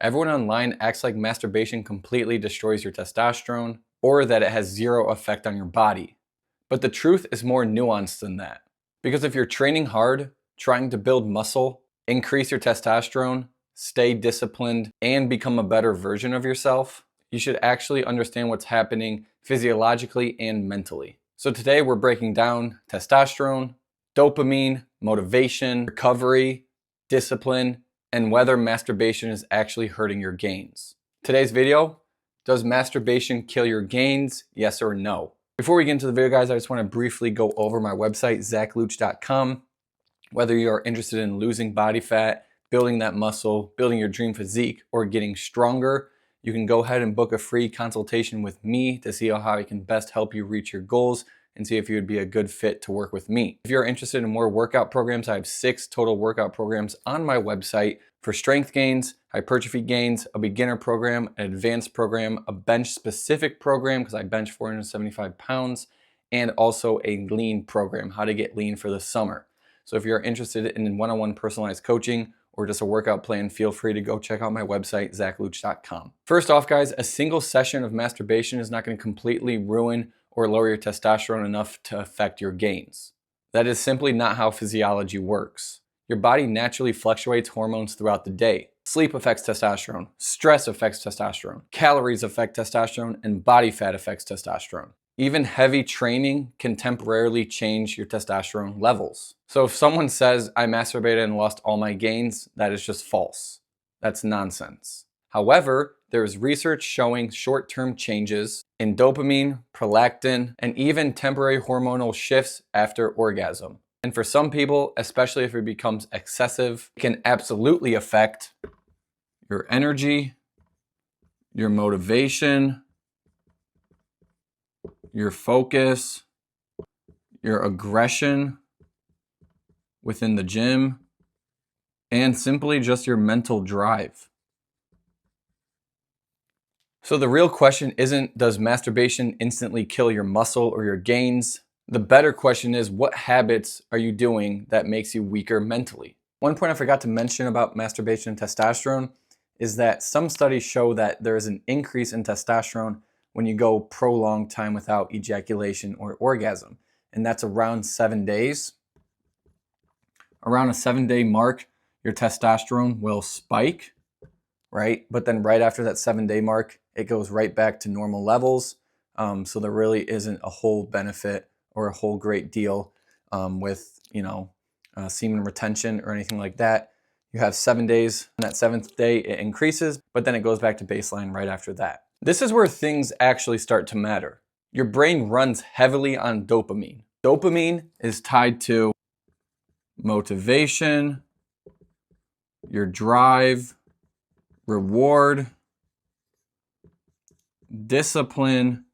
Everyone online acts like masturbation completely destroys your testosterone or that it has zero effect on your body. But the truth is more nuanced than that. Because if you're training hard, trying to build muscle, increase your testosterone, stay disciplined, and become a better version of yourself, you should actually understand what's happening physiologically and mentally. So today we're breaking down testosterone, dopamine, motivation, recovery, discipline, and whether masturbation is actually hurting your gains. Today's video, does masturbation kill your gains? Yes or no? Before we get into the video, guys, I just want to briefly go over my website, zachluchh.com. Whether you're interested in losing body fat, building that muscle, building your dream physique, or getting stronger, you can go ahead and book a free consultation with me to see how I can best help you reach your goals and see if you would be a good fit to work with me. If you're interested in more workout programs, I have 6 total workout programs on my website for strength gains, hypertrophy gains, a beginner program, an advanced program, a bench specific program because I bench 475 pounds, and also a lean program, how to get lean for the summer. So if you're interested in one-on-one personalized coaching or just a workout plan, feel free to go check out my website, zachluchh.com. First off, guys, a single session of masturbation is not going to completely ruin or lower your testosterone enough to affect your gains. That is simply not how physiology works. Your body naturally fluctuates hormones throughout the day. Sleep affects testosterone, stress affects testosterone, calories affect testosterone, and body fat affects testosterone. Even heavy training can temporarily change your testosterone levels. So if someone says, I masturbated and lost all my gains, that is just false. That's nonsense. However, there is research showing short-term changes in dopamine, prolactin, and even temporary hormonal shifts after orgasm. And for some people, especially if it becomes excessive, it can absolutely affect your energy, your motivation, your focus, your aggression within the gym, and simply just your mental drive. So the real question isn't, does masturbation instantly kill your muscle or your gains? The better question is, what habits are you doing that makes you weaker mentally? One point I forgot to mention about masturbation and testosterone is that some studies show that there is an increase in testosterone when you go prolonged time without ejaculation or orgasm. And that's around 7 days. Around a 7-day mark, your testosterone will spike, right? But then right after that 7-day mark, it goes right back to normal levels. So there really isn't a whole benefit or a whole great deal with, semen retention or anything like that. You have 7 days, and that 7th day it increases, but then it goes back to baseline right after that. This is where things actually start to matter. Your brain runs heavily on dopamine. Dopamine is tied to motivation, your drive, reward, discipline,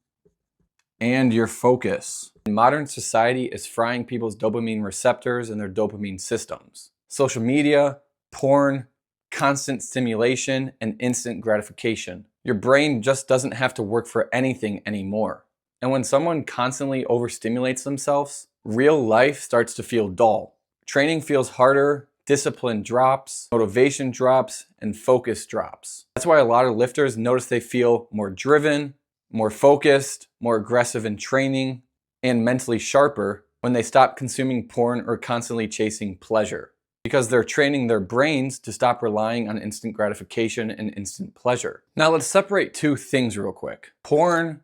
and your focus. Modern society is frying people's dopamine receptors and their dopamine systems. Social media, porn, constant stimulation, and instant gratification. Your brain just doesn't have to work for anything anymore. And when someone constantly overstimulates themselves, real life starts to feel dull. Training feels harder, discipline drops, motivation drops, and focus drops. That's why a lot of lifters notice they feel more driven, more focused, more aggressive in training, and mentally sharper when they stop consuming porn or constantly chasing pleasure. Because they're training their brains to stop relying on instant gratification and instant pleasure. Now let's separate two things real quick. Porn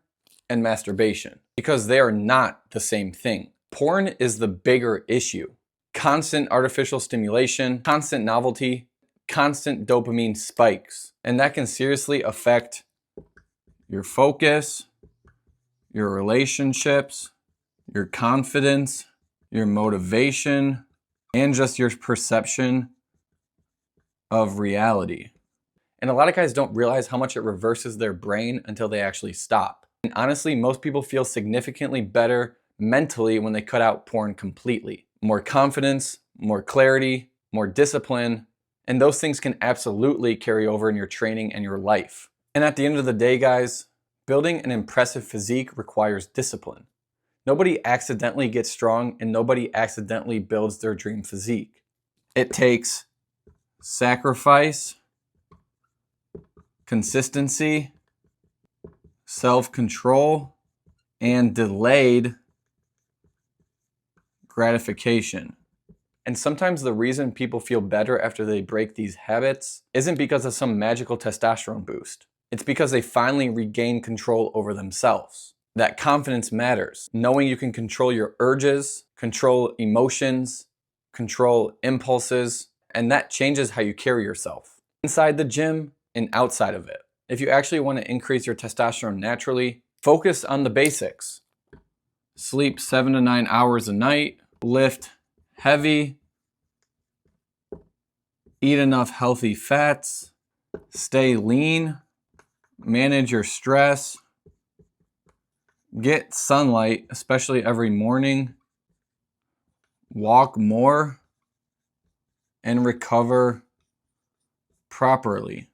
and masturbation. Because they are not the same thing. Porn is the bigger issue. Constant artificial stimulation, constant novelty, constant dopamine spikes. And that can seriously affect your focus, your relationships, your confidence, your motivation, and just your perception of reality. And a lot of guys don't realize how much it reverses their brain until they actually stop. And honestly, most people feel significantly better mentally when they cut out porn completely. More confidence, more clarity, more discipline, and those things can absolutely carry over in your training and your life. And at the end of the day, guys, building an impressive physique requires discipline. Nobody accidentally gets strong and nobody accidentally builds their dream physique. It takes sacrifice, consistency, self-control, and delayed gratification. And sometimes the reason people feel better after they break these habits isn't because of some magical testosterone boost. It's because they finally regain control over themselves. That confidence matters. Knowing you can control your urges, control emotions, control impulses, and that changes how you carry yourself inside the gym and outside of it. If you actually want to increase your testosterone naturally, focus on the basics. Sleep 7 to 9 hours a night, lift heavy, eat enough healthy fats, stay lean, manage your stress, get sunlight, especially every morning, walk more, and recover properly.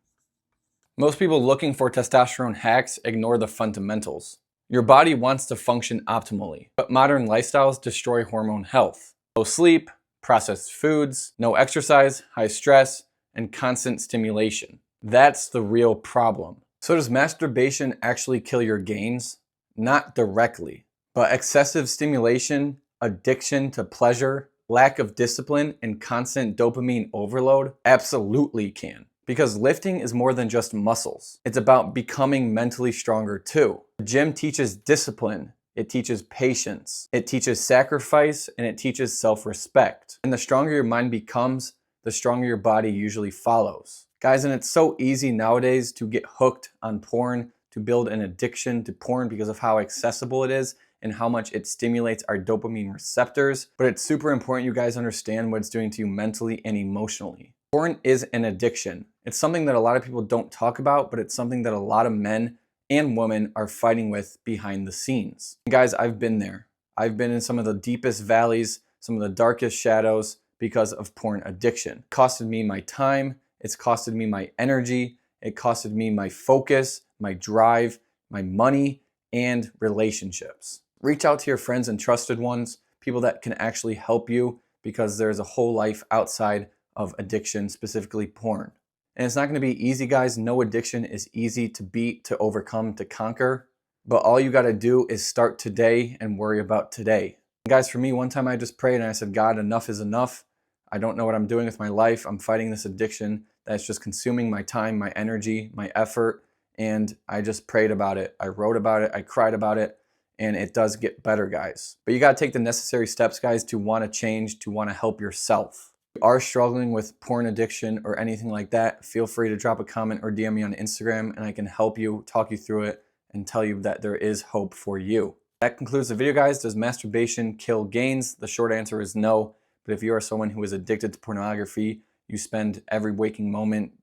Most people looking for testosterone hacks ignore the fundamentals. Your body wants to function optimally, but modern lifestyles destroy hormone health. Low sleep, processed foods, no exercise, high stress, and constant stimulation. That's the real problem. So does masturbation actually kill your gains? Not directly, but excessive stimulation, addiction to pleasure, lack of discipline, and constant dopamine overload absolutely can. Because lifting is more than just muscles. It's about becoming mentally stronger too. The gym teaches discipline, it teaches patience, it teaches sacrifice, and it teaches self-respect. And the stronger your mind becomes, the stronger your body usually follows. Guys, and it's so easy nowadays to get hooked on porn, to build an addiction to porn because of how accessible it is and how much it stimulates our dopamine receptors. But it's super important you guys understand what it's doing to you mentally and emotionally. Porn is an addiction. It's something that a lot of people don't talk about, but it's something that a lot of men and women are fighting with behind the scenes. And guys, I've been there. I've been in some of the deepest valleys, some of the darkest shadows because of porn addiction. It costed me my time, it's costed me my energy, it costed me my focus, my drive, my money, and relationships. Reach out to your friends and trusted ones, people that can actually help you, because there's a whole life outside of addiction, specifically porn. And it's not going to be easy, guys. No addiction is easy to beat, to overcome, to conquer. But all you got to do is start today and worry about today. And guys, for me, one time I just prayed and I said, God, enough is enough. I don't know what I'm doing with my life. I'm fighting this addiction that's just consuming my time, my energy, my effort. And I just prayed about it. I wrote about it. I cried about it. And it does get better, guys. But you got to take the necessary steps, guys, to want to change, to want to help yourself. If you are struggling with porn addiction or anything like that, feel free to drop a comment or DM me on Instagram and I can help you, talk you through it, and tell you that there is hope for you. That concludes the video, guys. Does masturbation kill gains? The short answer is no. But if you are someone who is addicted to pornography, you spend every waking moment,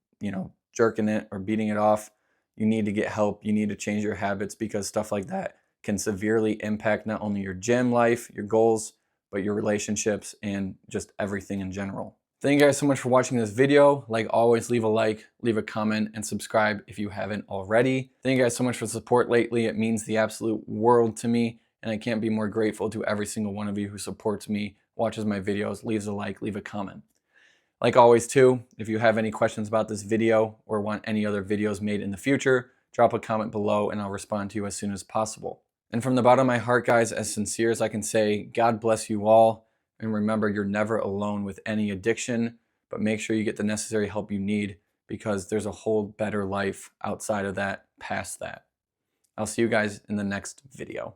jerking it or beating it off, you need to get help. You need to change your habits, because stuff like that can severely impact not only your gym life, your goals, but your relationships and just everything in general. Thank you guys so much for watching this video. Like always, leave a like, leave a comment, and subscribe if you haven't already. Thank you guys so much for the support lately. It means the absolute world to me, and I can't be more grateful to every single one of you who supports me, watches my videos, leaves a like, leave a comment. Like always too, if you have any questions about this video or want any other videos made in the future, drop a comment below and I'll respond to you as soon as possible. And from the bottom of my heart, guys, as sincere as I can say, God bless you all. And remember, you're never alone with any addiction, but make sure you get the necessary help you need, because there's a whole better life outside of that, past that. I'll see you guys in the next video.